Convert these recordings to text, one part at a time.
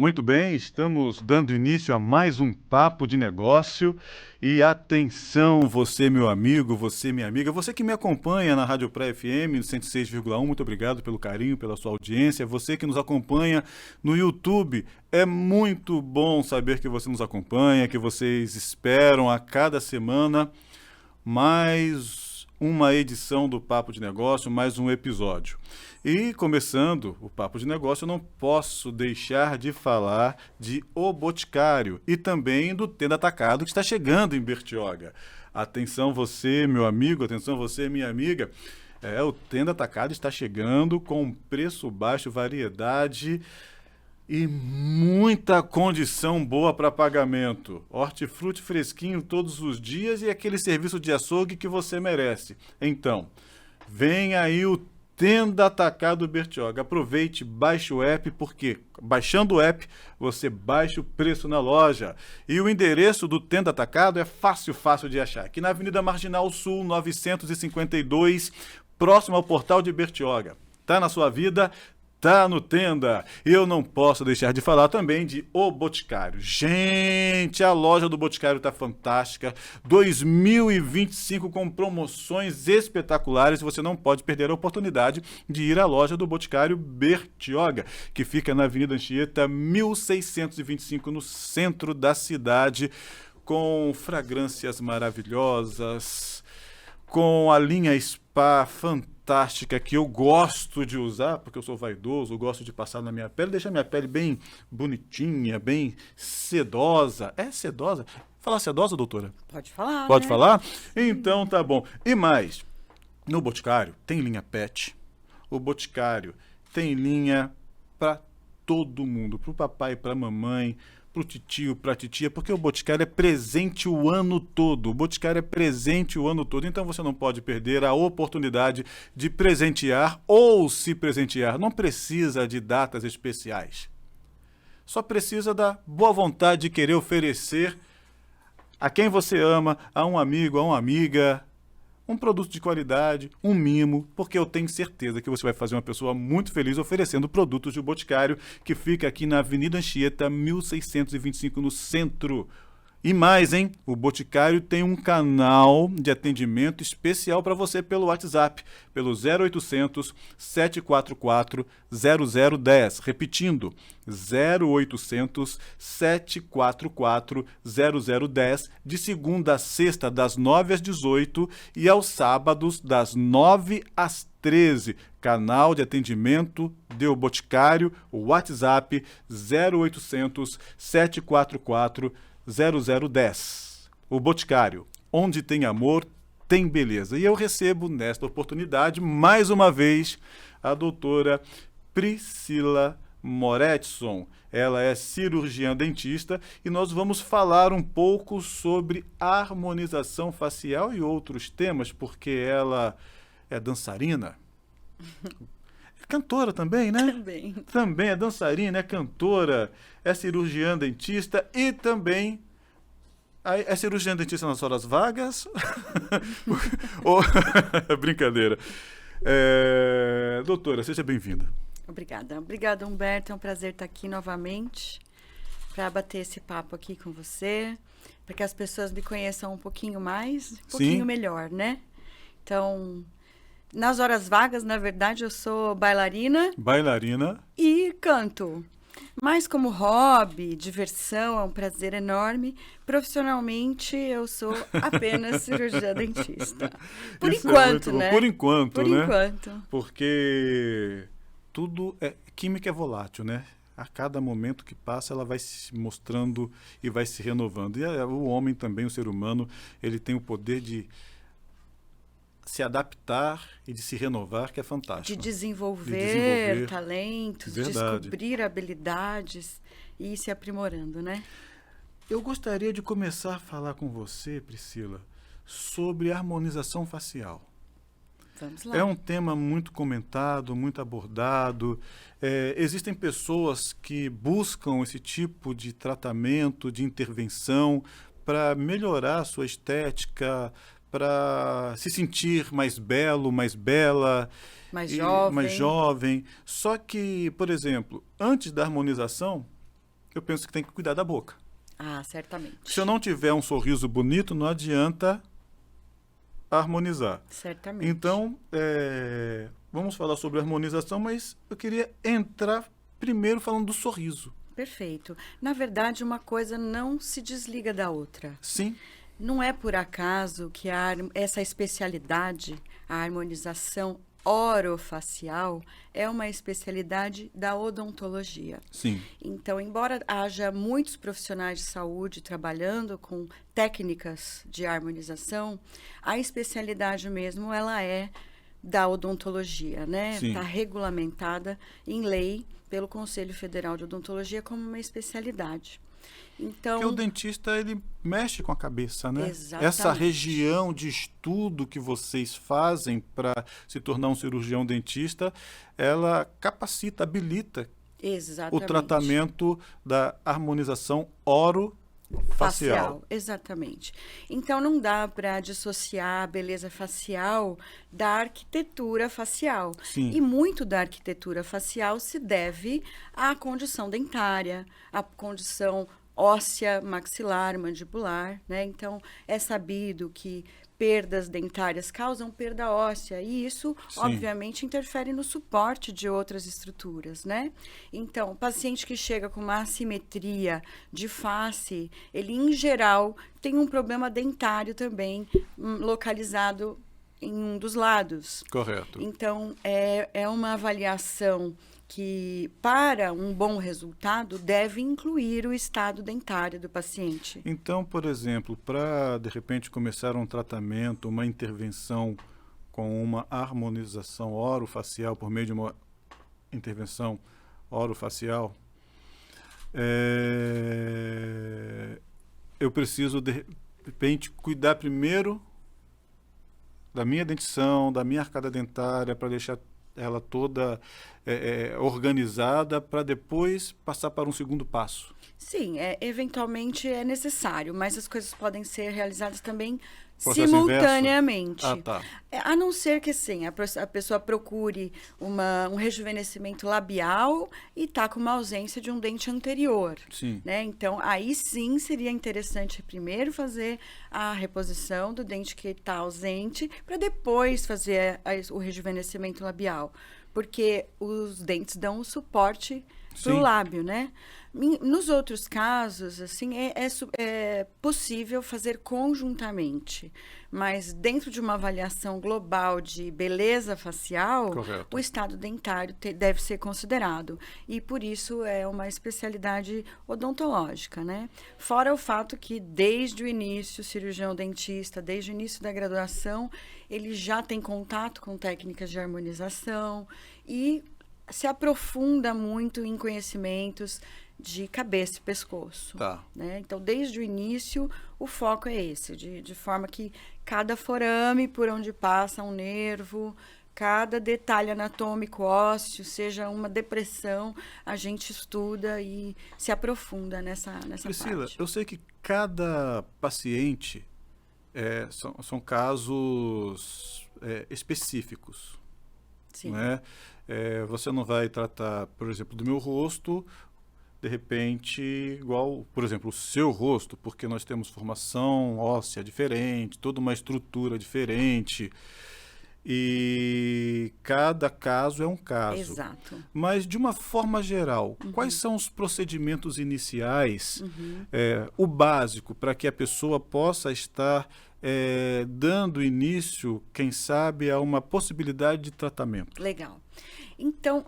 Muito bem, estamos dando início a mais um papo de negócio. E atenção, você, meu amigo, você, minha amiga, você que me acompanha na Rádio Pré FM 106,1, muito obrigado pelo carinho, pela sua audiência. Você que nos acompanha no YouTube, é muito bom saber que você nos acompanha, que vocês esperam a cada semana mais uma edição do Papo de Negócio, mais um episódio. E começando o Papo de Negócio, eu não posso deixar de falar de O Boticário e também do Tenda Atacado que está chegando em Bertioga. Atenção você, meu amigo, atenção você, minha amiga. O Tenda Atacado está chegando com preço baixo, variedade e muita condição boa para pagamento. Hortifruti fresquinho todos os dias e aquele serviço de açougue que você merece. Então, vem aí o Tenda Atacado Bertioga. Aproveite, baixe o app, porque baixando o app, você baixa o preço na loja. E o endereço do Tenda Atacado é fácil de achar. Aqui na Avenida Marginal Sul, 952, próximo ao Portal de Bertioga. Tá na sua vida? Tá no Tenda. Eu não posso deixar de falar também de O Boticário. Gente, a loja do Boticário tá fantástica. 2025 com promoções espetaculares. Você não pode perder a oportunidade de ir à loja do Boticário Bertioga, que fica na Avenida Anchieta, 1625, no centro da cidade, com fragrâncias maravilhosas, com a linha Spa fantástica que eu gosto de usar, porque eu sou vaidoso, eu gosto de passar na minha pele, deixar minha pele bem bonitinha, bem sedosa. É sedosa? Falar sedosa, doutora? Pode falar, Pode né? falar? Então tá bom. E mais, no Boticário tem linha pet. O Boticário tem linha para todo mundo, para o papai, para a mamãe, para o titio, para a titia, porque o Boticário é presente o ano todo. O Boticário é presente o ano todo, então você não pode perder a oportunidade de presentear ou se presentear. Não precisa de datas especiais. Só precisa da boa vontade de querer oferecer a quem você ama, a um amigo, a uma amiga, um produto de qualidade, um mimo, porque eu tenho certeza que você vai fazer uma pessoa muito feliz oferecendo produtos do Boticário, que fica aqui na Avenida Anchieta, 1625, no centro. E mais, hein? O Boticário tem um canal de atendimento especial para você pelo WhatsApp, pelo 0800 744 0010. Repetindo, 0800 744 0010, de segunda a sexta, das 9 às 18 e aos sábados, das 9 às 13. Canal de atendimento do Boticário, o WhatsApp 0800 744 0010. O Boticário, onde tem amor, tem beleza. E eu recebo nesta oportunidade, mais uma vez, a doutora Priscila Moretson. Ela é cirurgiã dentista e nós vamos falar um pouco sobre harmonização facial e outros temas, porque ela é dançarina. É cantora também, né? Também. Também é dançarina, é cantora, é cirurgiã dentista e também é cirurgiã dentista nas horas vagas. Ou... Brincadeira. Doutora, seja bem-vinda. Obrigada. Obrigada, Humberto. É um prazer estar aqui novamente para bater esse papo aqui com você, para que as pessoas me conheçam um pouquinho mais, um pouquinho melhor, né? Então, nas horas vagas, na verdade, eu sou bailarina. Bailarina. E canto. Mas como hobby, diversão, é um prazer enorme. Profissionalmente, eu sou apenas cirurgiã dentista. Por Isso enquanto, é muito bom. né? Por enquanto, Por né? enquanto. Porque tudo é... Química é volátil, né? A cada momento que passa, ela vai se mostrando e vai se renovando. E o homem também, o ser humano, ele tem o poder de se adaptar e de se renovar, que é fantástico. De desenvolver talentos, Verdade. descobrir habilidades e ir se aprimorando, né? Eu gostaria de começar a falar com você, Priscila, sobre harmonização facial. Vamos lá. É um tema muito comentado, muito abordado. Existem pessoas que buscam esse tipo de tratamento, de intervenção, para melhorar a sua estética, para se sentir mais belo, mais bela, mais mais jovem. jovem. Só que, por exemplo, antes da harmonização, eu penso que tem que cuidar da boca. Ah, certamente. Se eu não tiver um sorriso bonito, não adianta harmonizar. Certamente. Então, vamos falar sobre harmonização, mas eu queria entrar primeiro falando do sorriso. Perfeito. Na verdade, uma coisa não se desliga da outra. Sim. Não é por acaso que essa especialidade, a harmonização orofacial, é uma especialidade da odontologia. Sim. Então, embora haja muitos profissionais de saúde trabalhando com técnicas de harmonização, a especialidade mesmo, ela é da odontologia, né? Sim. Está regulamentada em lei pelo Conselho Federal de Odontologia como uma especialidade. Então, porque o dentista, ele mexe com a cabeça, né? Exatamente. Essa região de estudo que vocês fazem para se tornar um cirurgião dentista, ela capacita, habilita exatamente. o tratamento da harmonização orofacial. Exatamente. Então, não dá para dissociar a beleza facial da arquitetura facial. Sim. E muito da arquitetura facial se deve à condição dentária, à condição óssea, maxilar, mandibular, né? Então, é sabido que perdas dentárias causam perda óssea e isso, Sim. obviamente, interfere no suporte de outras estruturas, né? Então, o paciente que chega com uma assimetria de face, ele, em geral, tem um problema dentário também localizado em um dos lados. Correto. Então, é uma avaliação que, para um bom resultado, deve incluir o estado dentário do paciente. Então, por exemplo, para, de repente, começar um tratamento, uma intervenção com uma harmonização orofacial, por meio de uma intervenção orofacial, eu preciso, de repente, cuidar primeiro da minha dentição, da minha arcada dentária, para deixar ela toda organizada, para depois passar para um segundo passo. Sim, eventualmente é necessário, mas as coisas podem ser realizadas também Processo simultaneamente. inverso? Ah, tá. A não ser que, sim, a pessoa procure um rejuvenescimento labial e está com uma ausência de um dente anterior. Sim. Né? Então, aí sim seria interessante primeiro fazer a reposição do dente que está ausente, para depois fazer o rejuvenescimento labial. Porque os dentes dão o suporte para o lábio, né? Nos outros casos, assim, é possível fazer conjuntamente, mas dentro de uma avaliação global de beleza facial, correto, o estado dentário deve ser considerado. E, por isso, é uma especialidade odontológica, né? Fora o fato que, desde o início, o cirurgião dentista, desde o início da graduação, ele já tem contato com técnicas de harmonização e se aprofunda muito em conhecimentos de cabeça e pescoço. Tá. Né? Então, desde o início, o foco é esse, de forma que cada forame por onde passa um nervo, cada detalhe anatômico ósseo, seja uma depressão, a gente estuda e se aprofunda nessa Priscila, parte. eu sei que cada paciente são casos específicos. Sim. Né? Você não vai tratar, por exemplo, do meu rosto, de repente, igual, por exemplo, o seu rosto, porque nós temos formação óssea diferente, toda uma estrutura diferente, e cada caso é um caso. Exato. Mas, de uma forma geral, quais são os procedimentos iniciais, o básico, para que a pessoa possa estar dando início, quem sabe, a uma possibilidade de tratamento? Legal. Então,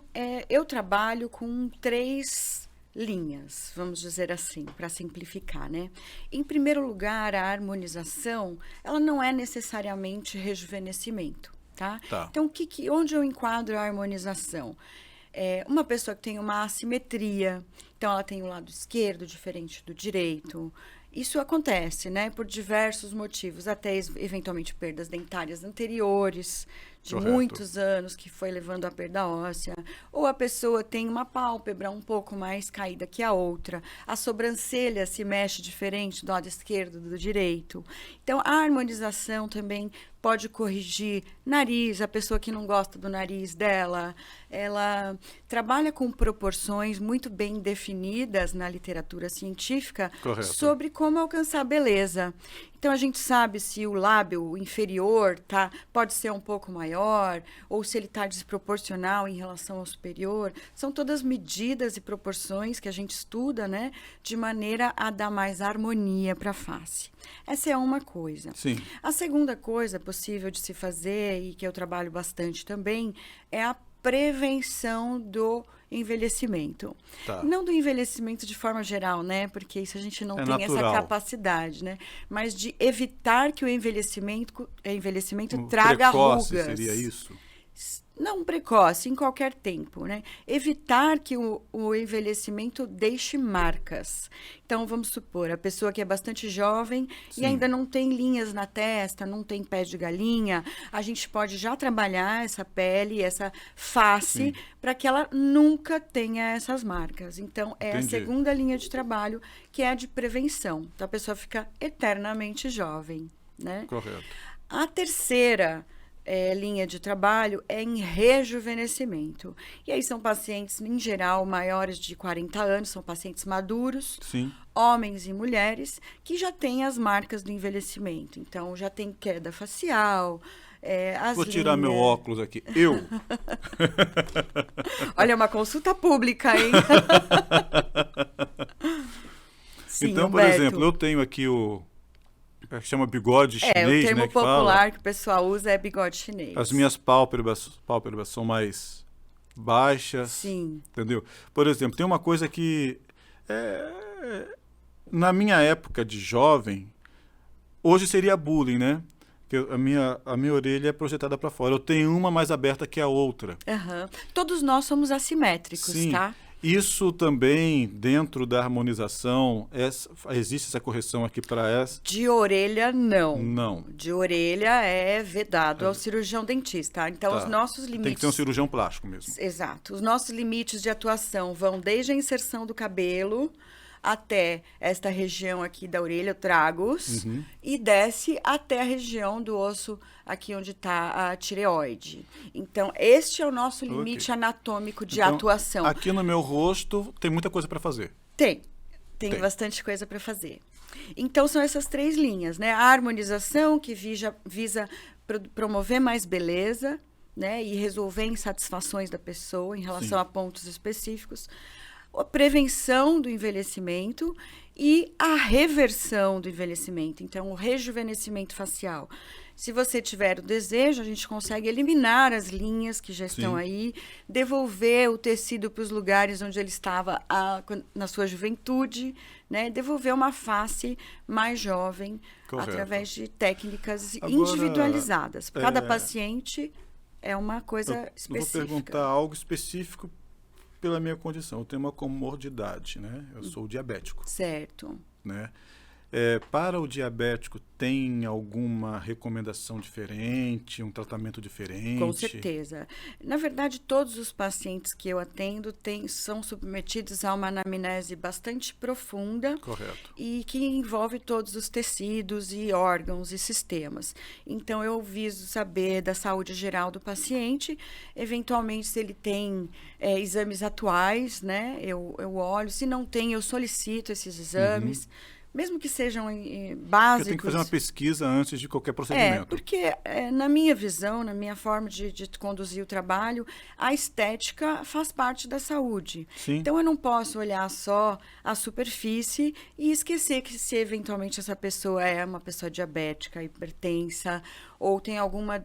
eu trabalho com 3 linhas, vamos dizer assim, para simplificar, né? Em primeiro lugar, a harmonização, ela não é necessariamente rejuvenescimento, tá? Então, onde eu enquadro a harmonização? Uma pessoa que tem uma assimetria, então ela tem o lado esquerdo diferente do direito. Isso acontece, né, por diversos motivos, até eventualmente perdas dentárias anteriores, de correto, muitos anos, que foi levando à perda óssea. Ou a pessoa tem uma pálpebra um pouco mais caída que a outra. A sobrancelha se mexe diferente do lado esquerdo do direito. Então, a harmonização também pode corrigir nariz, a pessoa que não gosta do nariz dela, ela trabalha com proporções muito bem definidas na literatura científica sobre como alcançar beleza. Então, a gente sabe se o lábio inferior pode ser um pouco maior, ou se ele está desproporcional em relação ao superior. São todas medidas e proporções que a gente estuda, né, de maneira a dar mais harmonia para a face. Essa é uma coisa. Sim. A segunda coisa possível de se fazer, e que eu trabalho bastante também, é a prevenção do envelhecimento. Não do envelhecimento de forma geral, né? Porque isso a gente não tem natural. essa capacidade, né? Mas de evitar que o envelhecimento traga precoce, rugas. Seria isso? Não precoce, em qualquer tempo, né? Evitar que o envelhecimento deixe marcas. Então, vamos supor, a pessoa que é bastante jovem e ainda não tem linhas na testa, não tem pé de galinha, a gente pode já trabalhar essa pele, essa face, para que ela nunca tenha essas marcas. Então, é Entendi. a segunda linha de trabalho, que é a de prevenção. Então, a pessoa fica eternamente jovem, né? Correto. A terceira linha de trabalho é em rejuvenescimento. E aí são pacientes, em geral, maiores de 40 anos, são pacientes maduros, Sim. homens e mulheres, que já têm as marcas do envelhecimento. Então, já tem queda facial, Vou tirar meu óculos aqui. Eu. Olha, uma consulta pública, hein? Sim, Então, por Humberto. exemplo, eu tenho aqui chama bigode chinês, o termo né, que popular fala. que o pessoal usa é bigode chinês. As minhas pálpebras são mais baixas. Sim. Entendeu? Por exemplo, tem uma coisa que na minha época de jovem, hoje seria bullying, né? Que a minha orelha é projetada para fora. Eu tenho uma mais aberta que a outra. Uhum. Todos nós somos assimétricos, Sim. tá? Isso também, dentro da harmonização, existe essa correção aqui para essa? De orelha, não. Não. De orelha é vedado ao cirurgião dentista. Então, os nossos limites... Tem que ser um cirurgião plástico mesmo. Exato. Os nossos limites de atuação vão desde a inserção do cabelo até esta região aqui da orelha, o tragus, e desce até a região do osso aqui onde está a tireoide. Então, este é o nosso limite anatômico de atuação. Aqui no meu rosto tem muita coisa para fazer. Tem bastante coisa para fazer. Então, são essas três linhas, né? A harmonização, que visa promover mais beleza, né? E resolver insatisfações da pessoa em relação a pontos específicos. A prevenção do envelhecimento e a reversão do envelhecimento. Então, o rejuvenescimento facial. Se você tiver o desejo, a gente consegue eliminar as linhas que já estão aí, devolver o tecido para os lugares onde ele estava na sua juventude, né? Devolver uma face mais jovem, através de técnicas individualizadas. Cada paciente é uma coisa específica. Eu vou perguntar algo específico pela minha condição. Eu tenho uma comorbidade, né? Eu sou diabético. Certo. Né? Para o diabético, tem alguma recomendação diferente, um tratamento diferente? Com certeza. Na verdade, todos os pacientes que eu atendo são submetidos a uma anamnese bastante profunda. Correto. E que envolve todos os tecidos e órgãos e sistemas. Então, eu viso saber da saúde geral do paciente, eventualmente se ele tem exames atuais, né? Eu olho, se não tem, eu solicito esses exames. Mesmo que sejam básicos. Porque tem que fazer uma pesquisa antes de qualquer procedimento. Porque na minha visão, na minha forma de conduzir o trabalho, a estética faz parte da saúde. Sim. Então, eu não posso olhar só a superfície e esquecer que se eventualmente essa pessoa é uma pessoa diabética, hipertensa, ou tem alguma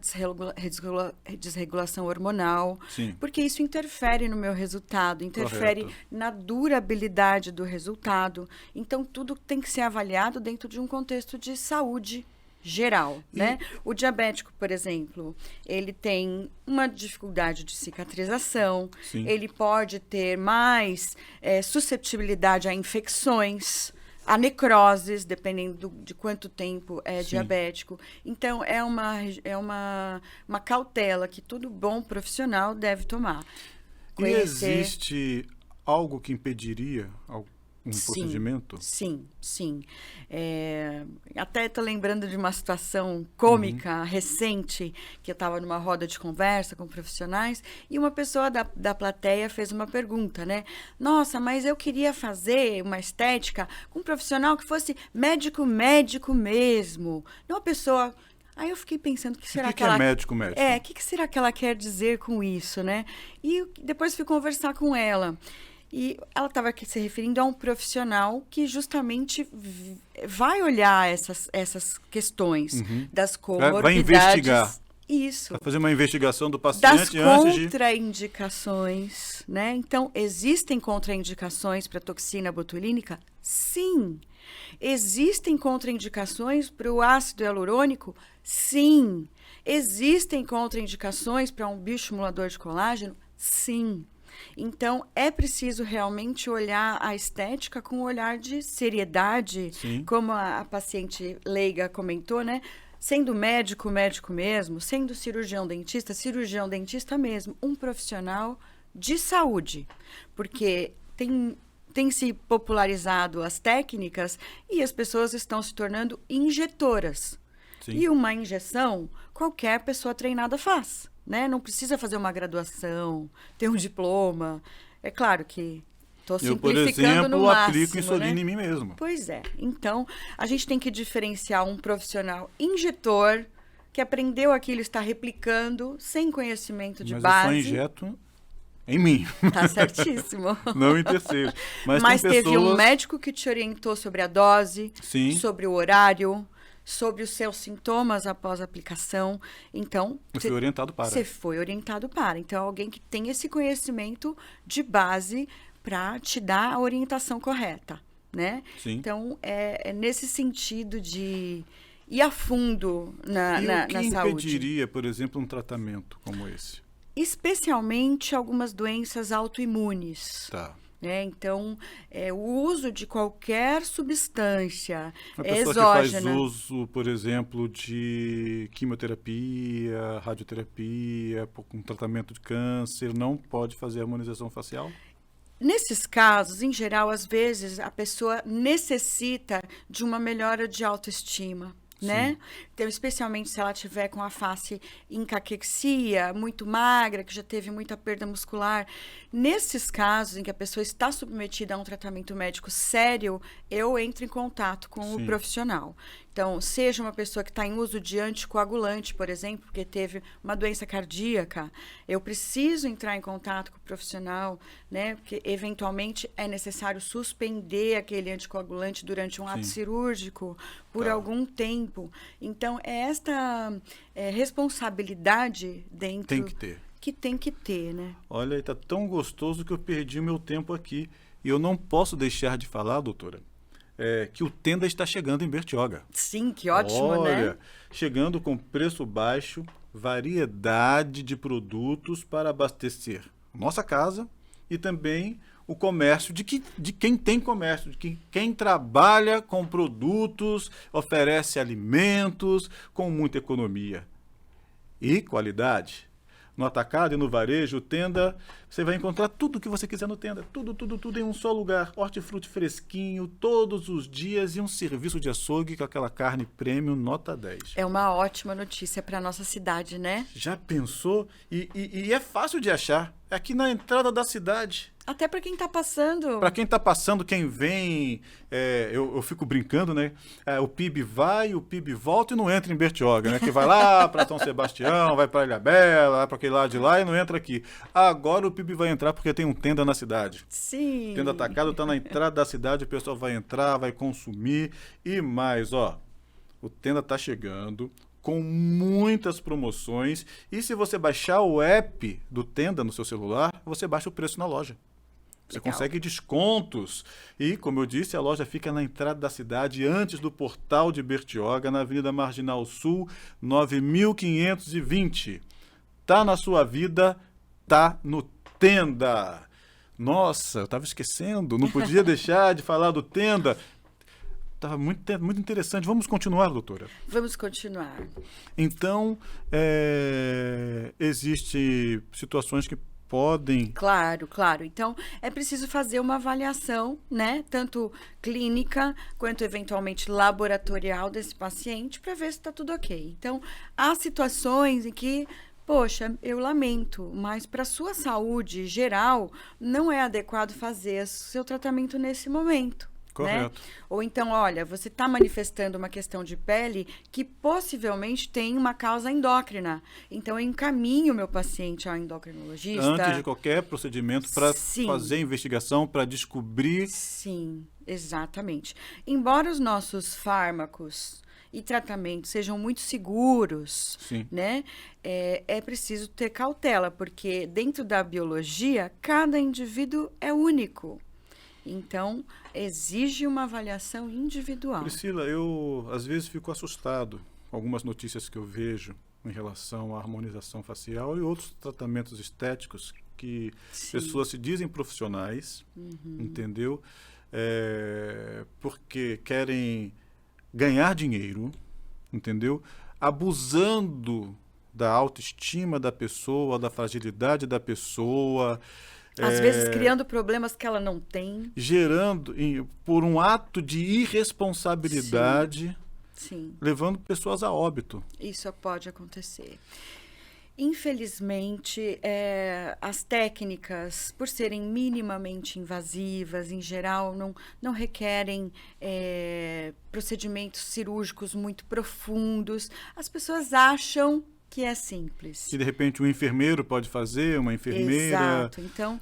desregulação hormonal. Sim. Porque isso interfere no meu resultado, interfere na durabilidade do resultado. Então, tudo tem que ser avaliado dentro de um contexto de saúde geral, né? O diabético, por exemplo, ele tem uma dificuldade de cicatrização, ele pode ter mais susceptibilidade a infecções, a necroses, dependendo de quanto tempo é diabético. Então, é uma cautela que todo bom profissional deve tomar. E existe algo que impediria procedimento? Sim, sim. Até estou lembrando de uma situação cômica recente, que eu estava numa roda de conversa com profissionais, e uma pessoa da plateia fez uma pergunta, né? Nossa, mas eu queria fazer uma estética com um profissional que fosse médico mesmo. Não uma pessoa... Aí eu fiquei pensando, o que será que ela... é médico? O que será que ela quer dizer com isso, né? E depois fui conversar com ela. E ela estava se referindo a um profissional que justamente vai olhar essas questões das comorbidades. Vai investigar. Isso. Vai fazer uma investigação do paciente das antes de... contraindicações, né? Então, existem contraindicações para toxina botulínica? Sim. Existem contraindicações para o ácido hialurônico? Sim. Existem contraindicações para um bioestimulador de colágeno? Sim. Então, é preciso realmente olhar a estética com um olhar de seriedade, Sim. como a paciente leiga comentou, né? Sendo médico mesmo, sendo cirurgião dentista mesmo, um profissional de saúde. Porque tem se popularizado as técnicas e as pessoas estão se tornando injetoras. Sim. E uma injeção, qualquer pessoa treinada faz. Né? Não precisa fazer uma graduação, ter um diploma. É claro que estou simplificando no máximo. Eu, por exemplo, aplico insulina, né? em mim mesmo. Pois é. Então, a gente tem que diferenciar um profissional injetor que aprendeu aquilo e está replicando sem conhecimento de base. Mas eu só injeto em mim. Tá certíssimo. Não em terceiros. Mas tem teve pessoas... um médico que te orientou sobre a dose, Sim. sobre o horário, sobre os seus sintomas após a aplicação. Então, Você foi orientado para. Você foi orientado para. Então, alguém que tem esse conhecimento de base para te dar a orientação correta, né? Sim. Então, é nesse sentido de ir a fundo na saúde. O que impediria, por exemplo, um tratamento como esse? Especialmente algumas doenças autoimunes. Tá. Então, o uso de qualquer substância Uma pessoa exógena. que faz uso, por exemplo, de quimioterapia, radioterapia, com tratamento de câncer, não pode fazer harmonização facial? Nesses casos, em geral, às vezes, a pessoa necessita de uma melhora de autoestima. Né? Então, especialmente se ela tiver com a face em caquexia, muito magra, que já teve muita perda muscular. Nesses casos em que a pessoa está submetida a um tratamento médico sério, eu entro em contato com o profissional. Então, seja uma pessoa que está em uso de anticoagulante, por exemplo, porque teve uma doença cardíaca, eu preciso entrar em contato com o profissional, né? Porque eventualmente é necessário suspender aquele anticoagulante durante um ato cirúrgico por algum tempo. Então, é esta responsabilidade dentro... Tem que ter. Que tem que ter, né? Olha, está tão gostoso que eu perdi o meu tempo aqui. E eu não posso deixar de falar, doutora, que o Tenda está chegando em Bertioga. Sim, que ótimo, né? Olha, chegando com preço baixo, variedade de produtos para abastecer nossa casa e também o comércio, de quem tem comércio, de quem trabalha com produtos, oferece alimentos com muita economia e qualidade. No atacado e no varejo, Tenda, você vai encontrar tudo o que você quiser no Tenda. Tudo em um só lugar. Hortifruti fresquinho, todos os dias e um serviço de açougue com aquela carne premium nota 10. É uma ótima notícia para a nossa cidade, né? Já pensou? E é fácil de achar. É aqui na entrada da cidade. Até para quem está passando. Para quem está passando, quem vem, eu fico brincando, né? O PIB vai, o PIB volta e não entra em Bertioga, né? Que vai lá para São Sebastião, vai para Ilhabela, vai para aquele lado de lá e não entra aqui. Agora o PIB vai entrar porque tem um Tenda na cidade. Sim. Tenda Atacado está na entrada da cidade, o pessoal vai entrar, vai consumir e mais, o Tenda está chegando com muitas promoções e se você baixar o app do Tenda no seu celular, você baixa o preço na loja. Você consegue descontos. E, como eu disse, a loja fica na entrada da cidade, antes do portal de Bertioga, na Avenida Marginal Sul, 9520. Tá na sua vida, tá no Tenda. Nossa, eu estava esquecendo, não podia deixar de falar do Tenda. Estava muito interessante. Vamos continuar, doutora? Vamos continuar. Então, existem situações que podem... Claro, claro. Então, é preciso fazer uma avaliação, né? Tanto clínica, quanto eventualmente laboratorial desse paciente, para ver se está tudo ok. Então, há situações em que, poxa, eu lamento, mas para a sua saúde geral, não é adequado fazer seu tratamento nesse momento. Correto. Né? Ou então, olha, você está manifestando uma questão de pele que possivelmente tem uma causa endócrina. Então, eu encaminho o meu paciente ao endocrinologista. Antes de qualquer procedimento para fazer investigação, para descobrir... Sim, exatamente. Embora os nossos fármacos e tratamentos sejam muito seguros, Sim. né? É preciso ter cautela, porque dentro da biologia, cada indivíduo é único. Então, exige uma avaliação individual. Priscila, eu às vezes fico assustado com algumas notícias que eu vejo em relação à harmonização facial e outros tratamentos estéticos que pessoas se dizem profissionais, entendeu? Porque querem ganhar dinheiro, entendeu? Abusando da autoestima da pessoa, da fragilidade da pessoa. Às vezes criando problemas que ela não tem. Gerando, por um ato de irresponsabilidade, Sim. levando pessoas a óbito. Isso pode acontecer. Infelizmente, as técnicas, por serem minimamente invasivas, em geral, não requerem procedimentos cirúrgicos muito profundos. As pessoas acham que é simples. Que de repente um enfermeiro pode fazer, uma enfermeira... Exato. Então,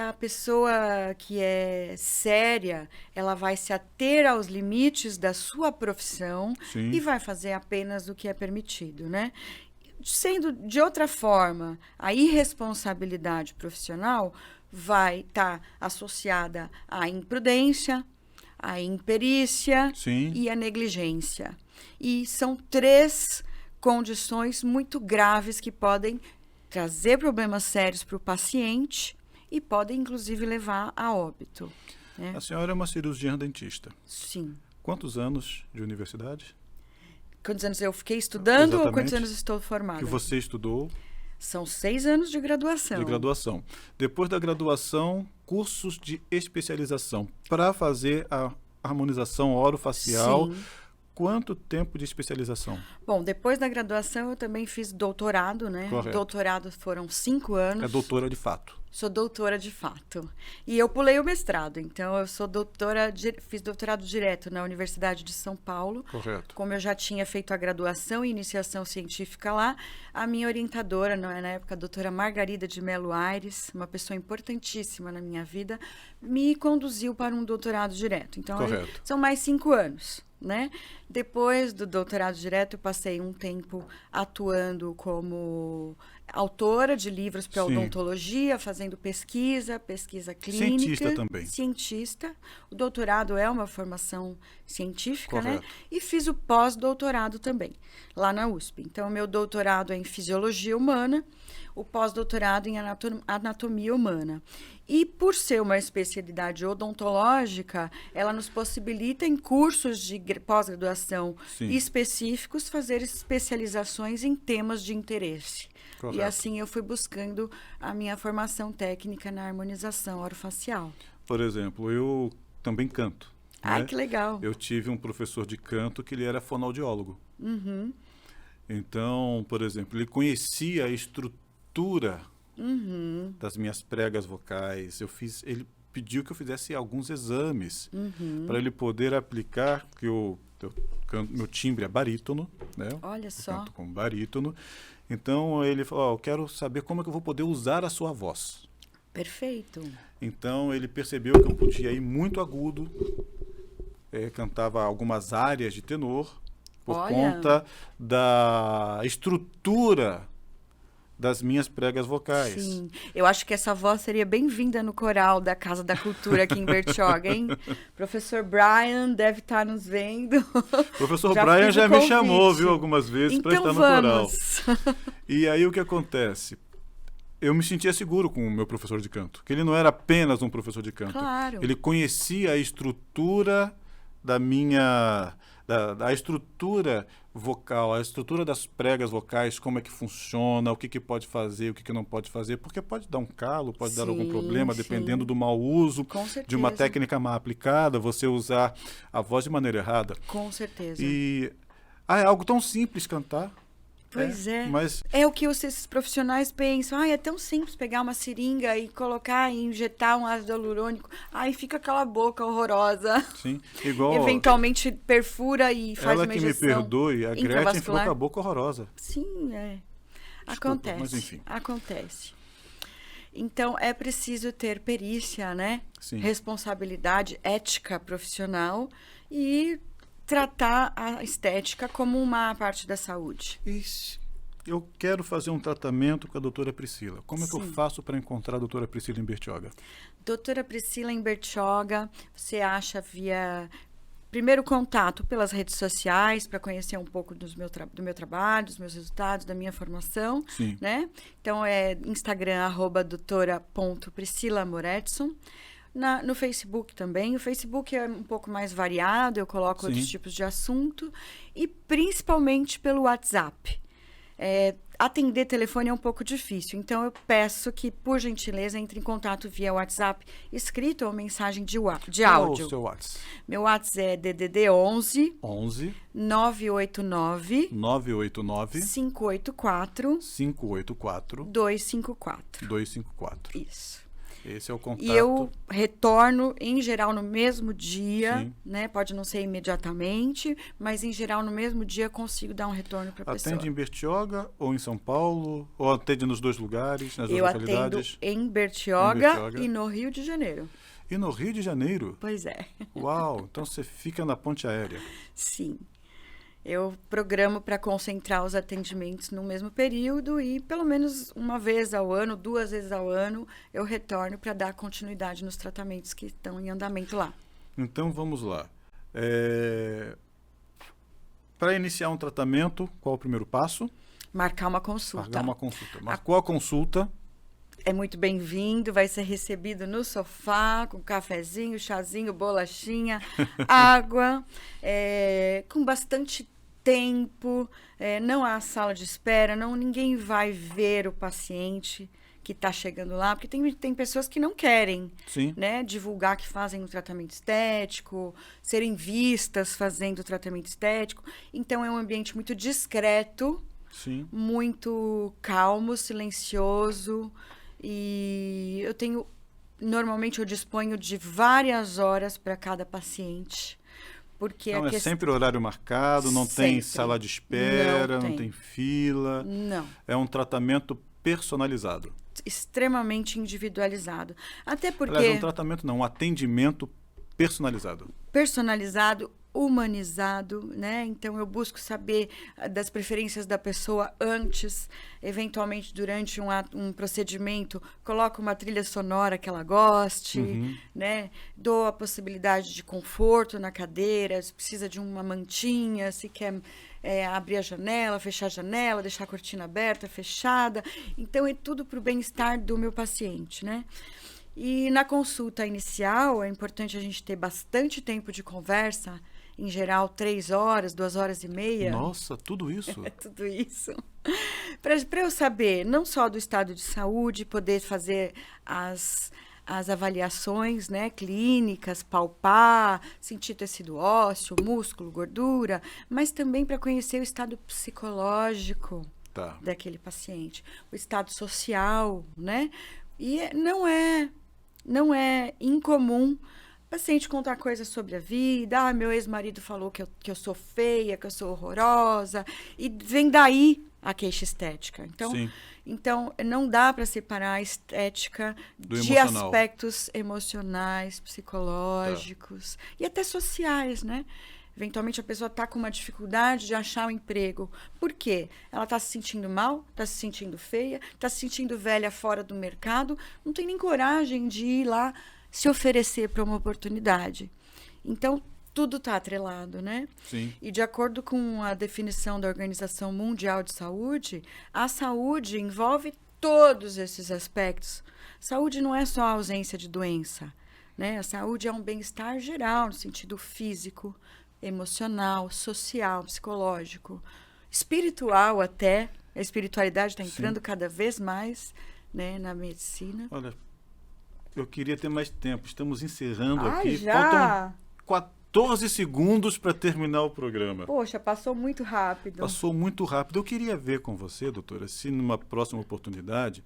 a pessoa que é séria, ela vai se ater aos limites da sua profissão. Sim. E vai fazer apenas o que é permitido, né? Sendo de outra forma, a irresponsabilidade profissional vai estar associada à imprudência, à imperícia Sim. e à negligência. E são 3 condições muito graves que podem trazer problemas sérios para o paciente e podem, inclusive, levar a óbito. Né? A senhora é uma cirurgiã dentista. Sim. Quantos anos de universidade? Quantos anos eu fiquei estudando Exatamente. ou quantos anos estou formada? Que você estudou? São 6 anos de graduação. De graduação. Depois da graduação, cursos de especialização para fazer a harmonização orofacial. Sim. Quanto tempo de especialização? Bom, depois da graduação eu também fiz doutorado, né? Correto. Doutorado foram 5 anos. É doutora de fato. Sou doutora de fato. E eu pulei o mestrado, então eu sou fiz doutorado direto na Universidade de São Paulo. Correto. Como eu já tinha feito a graduação e iniciação científica lá, a minha orientadora, na época, a doutora Margarida de Melo Aires, uma pessoa importantíssima na minha vida, me conduziu para um doutorado direto. Então, aí, são mais 5 anos. Né? Depois do doutorado direto, eu passei um tempo atuando como autora de livros para odontologia, fazendo pesquisa clínica. Cientista também. Cientista. O doutorado é uma formação científica, Correto. né? E fiz o pós-doutorado também, lá na USP. Então, meu doutorado é em fisiologia humana, o pós-doutorado em anatomia humana. E por ser uma especialidade odontológica, ela nos possibilita em cursos de pós-graduação específicos fazer especializações em temas de interesse. Correto. E assim eu fui buscando a minha formação técnica na harmonização orofacial. Por exemplo, eu também canto. Ai, né? que legal. Eu tive um professor de canto que ele era fonoaudiólogo. Então, por exemplo, ele conhecia a estrutura das minhas pregas vocais. Ele pediu que eu fizesse alguns exames para ele poder aplicar, porque meu timbre é barítono, né? Olha só. Eu canto como barítono. Então ele falou: eu quero saber como é que eu vou poder usar a sua voz. Perfeito. Então ele percebeu que eu podia ir muito agudo, cantava algumas áreas de tenor por conta da estrutura das minhas pregas vocais. Sim, eu acho que essa voz seria bem-vinda no coral da Casa da Cultura aqui em Bertioga, hein? Professor Brian deve estar nos vendo. Professor Brian já me chamou, viu, algumas vezes para estar no coral. E aí o que acontece? Eu me sentia seguro com o meu professor de canto, que ele não era apenas um professor de canto. Claro. Ele conhecia a estrutura da minha... Da estrutura vocal, a estrutura das pregas vocais, como é que funciona, o que, que pode fazer, o que, que não pode fazer, porque pode dar um calo, pode dar algum problema, dependendo do mau uso, de uma técnica mal aplicada, você usar a voz de maneira errada. Com certeza. E é algo tão simples cantar. Pois é. Mas... É o que esses profissionais pensam. É tão simples pegar uma seringa e colocar e injetar um ácido hialurônico. Aí fica aquela boca horrorosa. Sim, igual... Eventualmente perfura e faz uma injeção. Ela que me perdoe, a Gretchen ficou com a boca horrorosa. Sim, Desculpa, acontece. Mas enfim. Acontece. Então, é preciso ter perícia, né? Sim. Responsabilidade, ética profissional e tratar a estética como uma parte da saúde. Eu quero fazer um tratamento com a doutora Priscila. Como é que eu faço para encontrar a doutora Priscila em Bertioga? Doutora Priscila em Bertioga, você acha via... Primeiro contato pelas redes sociais, para conhecer um pouco do meu trabalho, dos meus resultados, da minha formação. Sim. Né? Então, é Instagram, @doutora.priscilamoretson. No Facebook também. O Facebook é um pouco mais variado, eu coloco outros tipos de assunto. E principalmente pelo WhatsApp. Atender telefone é um pouco difícil, então eu peço que, por gentileza, entre em contato via WhatsApp escrito ou mensagem de áudio. Qual o seu WhatsApp? Meu WhatsApp é DDD 11 989 584 254. Isso. Esse é o contato. E eu retorno, em geral, no mesmo dia, né? Pode não ser imediatamente, mas, em geral, no mesmo dia, consigo dar um retorno para a pessoa. Atende em Bertioga ou em São Paulo? Ou atende nos dois lugares, nas duas localidades? Eu atendo em Bertioga e no Rio de Janeiro. E no Rio de Janeiro? Pois é. Uau! Então você fica na ponte aérea. Sim. Eu programo para concentrar os atendimentos no mesmo período e, pelo menos uma vez ao ano, 2 vezes ao ano, eu retorno para dar continuidade nos tratamentos que estão em andamento lá. Então, vamos lá. Para iniciar um tratamento, qual o primeiro passo? Marcar uma consulta. Marcar uma consulta. Marcou a consulta. É muito bem-vindo, vai ser recebido no sofá, com cafezinho, chazinho, bolachinha, água, com bastante tempo, não há sala de espera, ninguém vai ver o paciente que está chegando lá, porque tem pessoas que não querem, né, divulgar que fazem um tratamento estético, serem vistas fazendo tratamento estético. Então, é um ambiente muito discreto, muito calmo, silencioso, e normalmente eu disponho de várias horas para cada paciente. Porque então, é sempre horário marcado, não tem sala de espera, não tem fila. Não. É um tratamento personalizado. Extremamente individualizado. Até porque... Aliás, um tratamento não, um atendimento personalizado. Personalizado, humanizado, né? Então, eu busco saber das preferências da pessoa antes, eventualmente durante um procedimento, coloco uma trilha sonora que ela goste, né? Dou a possibilidade de conforto na cadeira, se precisa de uma mantinha, se quer abrir a janela, fechar a janela, deixar a cortina aberta, fechada. Então, é tudo para o bem-estar do meu paciente, né? E na consulta inicial, é importante a gente ter bastante tempo de conversa, em geral 3 horas, 2 horas e meia. Nossa, tudo isso? Tudo isso. Para eu saber, não só do estado de saúde, poder fazer as avaliações, né, clínicas, palpar, sentir tecido ósseo, músculo, gordura, mas também para conhecer o estado psicológico daquele paciente, o estado social, né? E não é incomum o paciente contar coisas sobre a vida. Meu ex-marido falou que eu sou feia, que eu sou horrorosa. E vem daí a queixa estética. Então não dá para separar a estética de aspectos emocionais, psicológicos e até sociais, né? Eventualmente, a pessoa está com uma dificuldade de achar um emprego. Por quê? Ela está se sentindo mal, está se sentindo feia, está se sentindo velha fora do mercado, não tem nem coragem de ir lá se oferecer para uma oportunidade. Então, tudo está atrelado, né? Sim. E de acordo com a definição da Organização Mundial de Saúde, a saúde envolve todos esses aspectos. Saúde não é só a ausência de doença. né? A saúde é um bem-estar geral, no sentido físico, emocional, social, psicológico, espiritual até. A espiritualidade está entrando cada vez mais, né, na medicina. Olha, eu queria ter mais tempo. Estamos encerrando aqui. Já? Faltam 14 segundos para terminar o programa. Poxa, passou muito rápido. Passou muito rápido. Eu queria ver com você, doutora, se numa próxima oportunidade,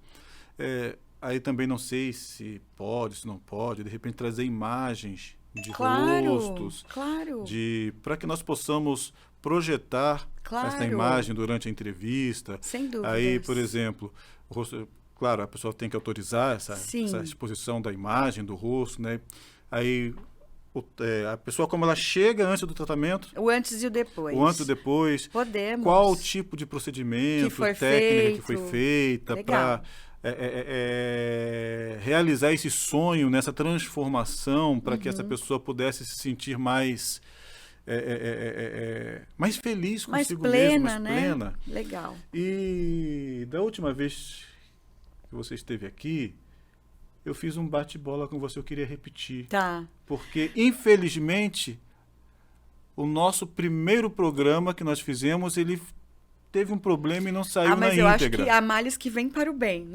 aí também não sei se pode, se não pode, de repente trazer imagens de rostos, para que nós possamos projetar essa imagem durante a entrevista. Sem dúvidas. Aí, por exemplo, o rosto, claro, a pessoa tem que autorizar essa exposição da imagem, do rosto, né? Aí a pessoa, como ela chega antes do tratamento. O antes e o depois. O antes e o depois. Podemos. Qual o tipo de procedimento, técnica que foi feita para realizar esse sonho, nessa transformação, para que essa pessoa pudesse se sentir mais feliz consigo mesma, mais plena. Legal. E da última vez que você esteve aqui, eu fiz um bate-bola com você, eu queria repetir. Tá. Porque, infelizmente, o nosso primeiro programa que nós fizemos, ele teve um problema e não saiu na íntegra. Mas eu acho que há males que vêm para o bem.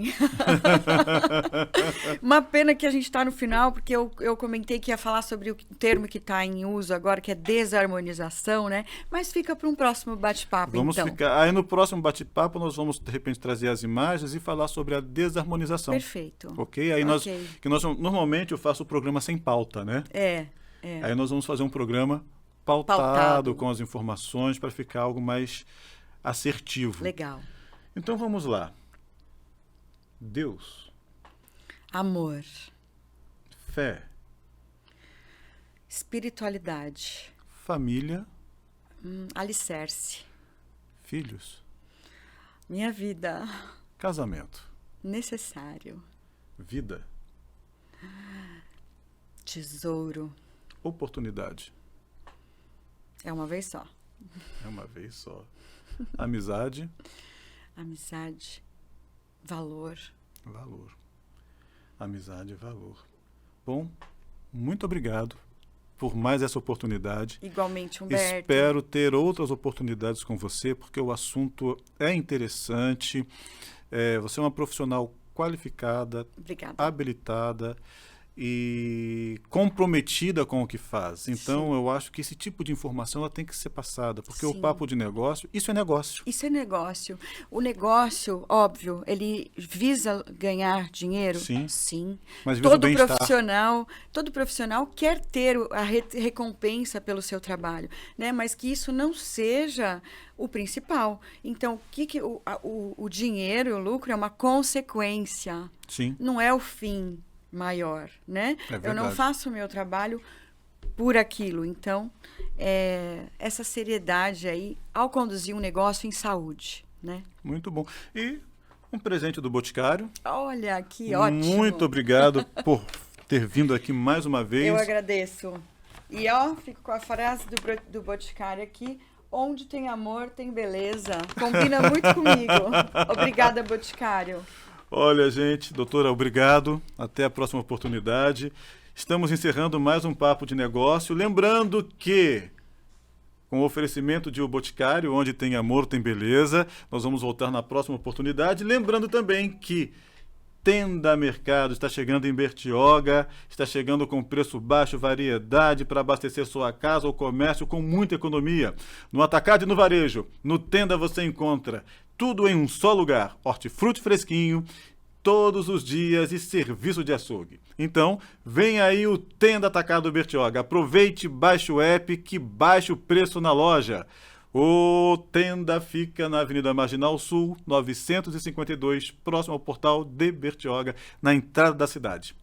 Uma pena que a gente está no final, porque eu comentei que ia falar sobre o termo que está em uso agora, que é desarmonização, né? Mas fica para um próximo bate-papo, então. Aí no próximo bate-papo nós vamos, de repente, trazer as imagens e falar sobre a desarmonização. Perfeito. Ok? Aí normalmente eu faço o programa sem pauta, né? Aí nós vamos fazer um programa pautado. Com as informações para ficar algo mais assertivo. Legal. Então vamos lá. Deus. Amor. Fé. Espiritualidade. Família. Alicerce. Filhos. Minha vida. Casamento. Necessário. Vida. Tesouro. Oportunidade. É uma vez só. É uma vez só. Amizade. Amizade. Valor. Valor. Amizade e valor. Bom, muito obrigado por mais essa oportunidade. Igualmente, Humberto. Espero ter outras oportunidades com você, porque o assunto é interessante. Você é uma profissional qualificada, Obrigada. habilitada e comprometida com o que faz. Então, eu acho que esse tipo de informação ela tem que ser passada, porque o papo de negócio, isso é negócio. Isso é negócio. O negócio, óbvio, ele visa ganhar dinheiro? Sim. Mas visa todo profissional quer ter a recompensa pelo seu trabalho, né? Mas que isso não seja o principal. Então, o dinheiro, o lucro é uma consequência. Sim. Não é o fim maior, né? É eu não faço o meu trabalho por aquilo. Então, essa seriedade aí ao conduzir um negócio em saúde, né? Muito bom. E um presente do Boticário. Olha, que ótimo. Muito obrigado por ter vindo aqui mais uma vez. Eu agradeço. E fico com a frase do Boticário aqui: onde tem amor, tem beleza. Combina muito comigo. Obrigada, Boticário. Olha, gente, doutora, obrigado. Até a próxima oportunidade. Estamos encerrando mais um Papo de Negócio. Lembrando que, com o oferecimento de O Boticário, onde tem amor, tem beleza, nós vamos voltar na próxima oportunidade. Lembrando também que Tenda Mercado está chegando em Bertioga, está chegando com preço baixo, variedade para abastecer sua casa ou comércio com muita economia. No atacado e no varejo, no Tenda você encontra tudo em um só lugar, hortifruti fresquinho, todos os dias e serviço de açougue. Então, vem aí o Tenda Atacado Bertioga. Aproveite, baixe o app, que baixe o preço na loja. O Tenda fica na Avenida Marginal Sul, 952, próximo ao portal de Bertioga, na entrada da cidade.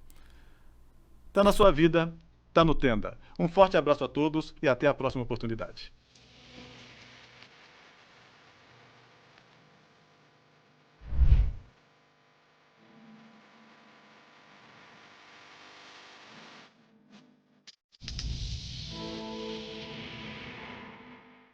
Tá na sua vida, tá no Tenda. Um forte abraço a todos e até a próxima oportunidade.